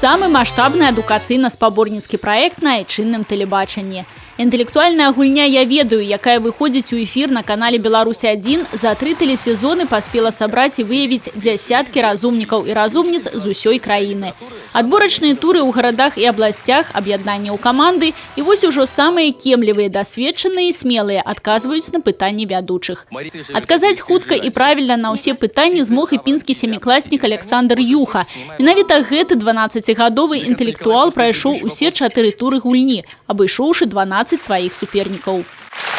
самы маштабны адукацыйна-спаборніцкі праект на айчынным тэлебачанні. Інтэлектуальная гульня «Я ведаю», якая выходзіць у эфір на канале «Беларусь-1», за 3 тэлесезоны паспела сабраць і выявіць дзясяткі разумнікаў і разумніц з усёй краіны. Адборачныя туры ў гарадах і абласцях, аб'яднанне ў каманды, і вось ужо самыя кемлівыя, дасведчаныя і смелыя адказваюць на пытанні вядучых. Адказаць хутка і правільна на ўсе пытанні змог і пінскі сямікласнік Александр Юха. Менавіта гэты 12-гадовы інтэлектуал прайшоў усе 4 туры гульні, абышоўшы 12 своих суперников.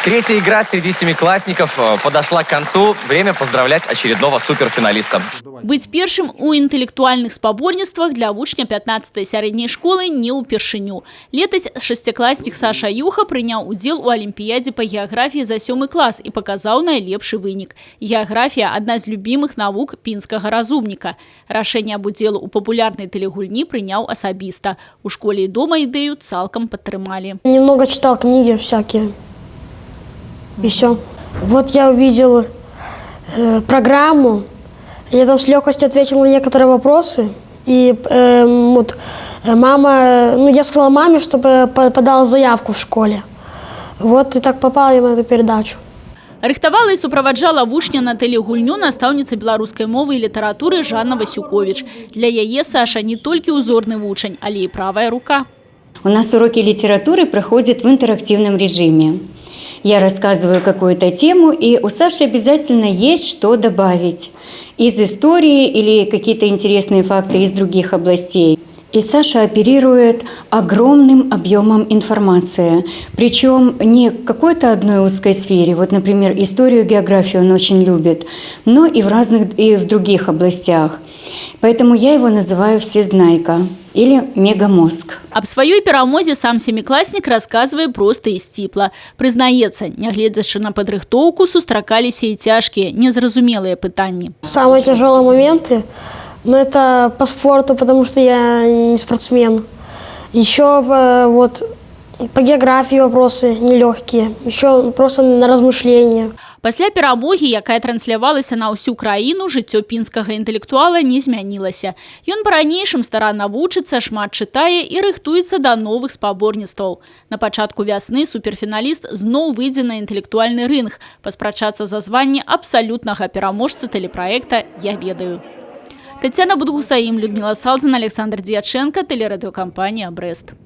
Третья игра среди семиклассников подошла к концу. Время поздравлять очередного суперфиналиста. Быть першым у интеллектуальных спаборніцтвах для вучня 15-й сярэдняй школы не ўпершыню. Летась шестиклассник Саша Юха принял удел у Олимпиаде по географии за 7 класс и показал найлепшы вынік. География – одна из любимых навук пінскага разумника. Рашэнне аб удзелу у популярной телегульни принял асабіста. У школе и дома ідэю цалкам падтрымалі. Немного читал книги всякие. И все. Вот я увидел программу, я там с легкостью ответил на некоторые вопросы. И я сказала маме, чтобы подала заявку в школе. Вот и так попала я на эту передачу. Рыхтавала і суправаджала вучня на тэлегульню настаўніца беларускай мовы і літаратуры Жанна Васюкович. Для яе Саша не толькі узорны вучань, але і правая рука. У нас уроки литературы проходят в интерактивном режиме. Я рассказываю какую-то тему, и у Саши обязательно есть что добавить из истории или какие-то интересные факты из других областей. И Саша оперирует огромным объемом информации, причем не в какой-то одной узкой сфере, вот, например, историю, географию он очень любит, но и в других областях. Поэтому я его называю всезнайка или мегамозг. Аб сваёй перамозе сам семикласнік расказвае проста і сціпла. Прызнаецца, нягледзячы на падрыхтоўку, сустракаліся і цяжкія, незразумелыя пытанні. Самые тяжелые моменты, это по спорту, потому что я не спортсмен. Еще по географии вопросы нелегкие, еще просто на размышления. Пасля перамогі, якая транслявалася на ўсю краіну, жыццё пінскага інтэлектуала не змянілася. Ён па-ранейшым старанна вучыцца, шмат чытае і рыхтуецца да новых спаборніцтваў. На пачатку вясны суперфіналіст зноў выйдзе на інтэлектуальны рынг, паспрачацца за званне абсалютнага пераможцы тэлепраекта «Я ведаю». Тетяна Будгусаим, Людмила Салдзин, Александр Дьяченко, телерадиокомпания «Брест».